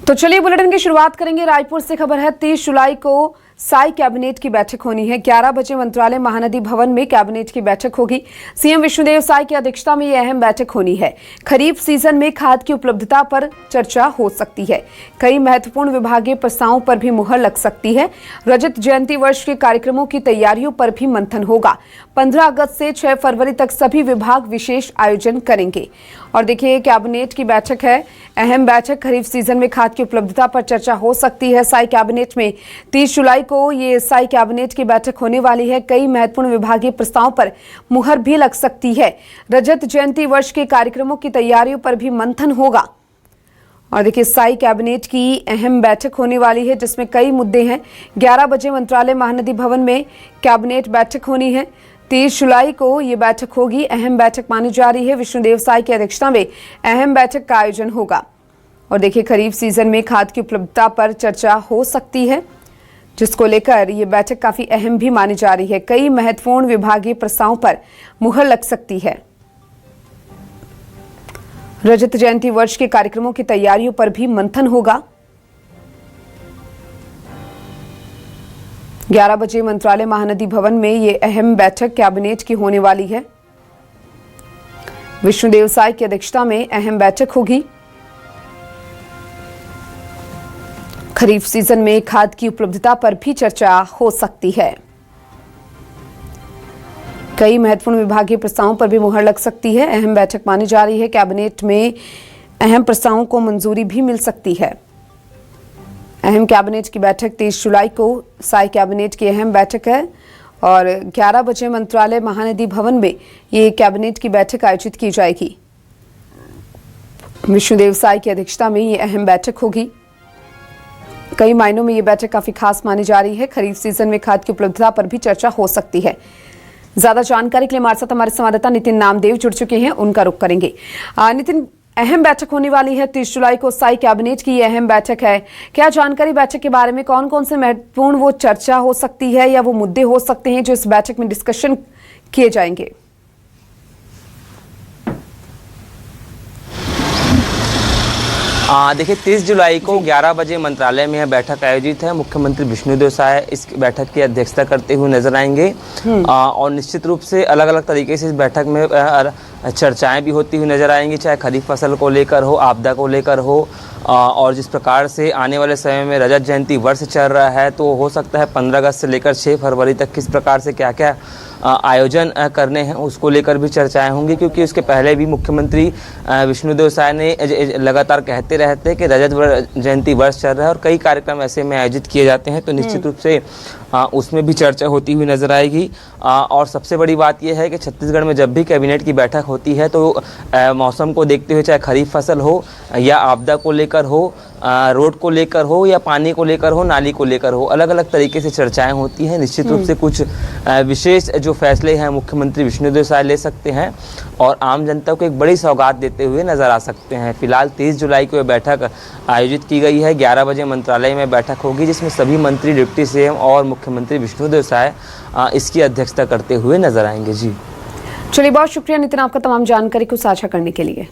तो चलिए बुलेटिन की शुरुआत करेंगे। रायपुर से खबर है, 30 जुलाई को साई कैबिनेट की बैठक होनी है। 11 बजे मंत्रालय महानदी भवन में कैबिनेट की बैठक होगी। सीएम विष्णुदेव साई की अध्यक्षता में यह अहम बैठक होनी है। खरीफ सीजन में खाद की उपलब्धता पर चर्चा हो सकती है। कई महत्वपूर्ण विभागीय प्रस्तावों पर भी मुहर लग सकती है। रजत जयंती वर्ष के कार्यक्रमों की तैयारियों पर भी मंथन होगा। 15 अगस्त से 6 फरवरी तक सभी विभाग विशेष आयोजन करेंगे। और देखिए, कैबिनेट की बैठक है, अहम बैठक। खरीफ सीजन में खाद की उपलब्धता पर चर्चा हो सकती है। साई कैबिनेट में 30 जुलाई को ये साई कैबिनेट की बैठक होने वाली है। कई महत्वपूर्ण विभागीय प्रस्तावों पर मुहर भी लग सकती है। रजत जयंती वर्ष के कार्यक्रमों की तैयारियों पर भी मंथन होगा। और देखिए, साई कैबिनेट की अहम बैठक होने वाली है जिसमें कई मुद्दे हैं। 11 बजे मंत्रालय महानदी भवन में कैबिनेट बैठक होनी है। 30 जुलाई को ये बैठक होगी। अहम बैठक मानी जा रही है। विष्णुदेव साई की अध्यक्षता में अहम बैठक का आयोजन होगा। और देखिए, खरीफ सीजन में खाद की उपलब्धता पर चर्चा हो सकती है, जिसको लेकर ये बैठक काफी अहम भी मानी जा रही है। कई महत्वपूर्ण विभागीय प्रस्तावों पर मुहर लग सकती है। रजत जयंती वर्ष के कार्यक्रमों की तैयारियों पर भी मंथन होगा। 11 बजे मंत्रालय महानदी भवन में ये अहम बैठक कैबिनेट की होने वाली है। विष्णुदेव साई की अध्यक्षता में अहम बैठक होगी। खरीफ सीजन में खाद की उपलब्धता पर भी चर्चा हो सकती है। कई महत्वपूर्ण विभागीय प्रस्तावों पर भी मुहर लग सकती है। अहम बैठक मानी जा रही है। कैबिनेट में अहम प्रस्तावों को मंजूरी भी मिल सकती है। अहम कैबिनेट की बैठक 30 जुलाई को साई कैबिनेट की अहम बैठक है और 11 बजे मंत्रालय महानदी भवन में ये कैबिनेट की बैठक आयोजित की जाएगी। विष्णुदेव साई की अध्यक्षता में ये अहम बैठक होगी। कई मायनों में ये बैठक काफी खास मानी जा रही है। खरीफ सीजन में खाद की उपलब्धता पर भी चर्चा हो सकती है। ज्यादा जानकारी के लिए हमारे साथ हमारे संवाददाता नितिन नामदेव जुड़ चुके हैं, उनका रुख करेंगे। नितिन, अहम बैठक होने वाली है 30 जुलाई को साई कैबिनेट की यह अहम बैठक है। क्या जानकारी बैठक के बारे में? कौन कौन से महत्वपूर्ण वो चर्चा हो सकती है या वो मुद्दे हो सकते हैं जो इस बैठक में डिस्कशन किए जाएंगे? देखिए, 30 जुलाई को 11 बजे मंत्रालय में यह बैठक आयोजित है। मुख्यमंत्री विष्णुदेव साय इस बैठक की अध्यक्षता करते हुए नजर आएंगे। और निश्चित रूप से अलग अलग तरीके से इस बैठक में चर्चाएं भी होती हुई नजर आएंगी, चाहे खरीफ फसल को लेकर हो, आपदा को लेकर हो। और जिस प्रकार से आने वाले समय में रजत जयंती वर्ष चल रहा है, तो हो सकता है 15 अगस्त से लेकर 6 फरवरी तक किस प्रकार से क्या क्या आयोजन करने हैं, उसको लेकर भी चर्चाएं होंगी। क्योंकि उसके पहले भी मुख्यमंत्री विष्णुदेव साय ने लगातार कहते रहते हैं कि रजत जयंती वर्ष चल रहा है और कई कार्यक्रम ऐसे में आयोजित किए जाते हैं, तो निश्चित रूप से उसमें भी चर्चा होती हुई नजर आएगी। और सबसे बड़ी बात यह है कि छत्तीसगढ़ में जब भी कैबिनेट की बैठक होती है तो मौसम को देखते हुए, चाहे खरीफ फसल हो या आपदा को लेकर हो, रोड को लेकर हो या पानी को लेकर हो, नाली को लेकर हो, अलग अलग तरीके से चर्चाएं होती हैं। निश्चित रूप से कुछ विशेष जो फैसले हैं मुख्यमंत्री विष्णुदेव साय ले सकते हैं और आम जनता को एक बड़ी सौगात देते हुए नजर आ सकते हैं। फिलहाल 30 जुलाई को यह बैठक आयोजित की गई है। 11 बजे मंत्रालय में बैठक होगी जिसमें सभी मंत्री, डिप्टी सीएम और मुख्यमंत्री विष्णुदेव साय इसकी अध्यक्षता करते हुए नजर आएंगे। जी चलिए, बहुत शुक्रिया नितिन आपका तमाम जानकारी को साझा करने के लिए।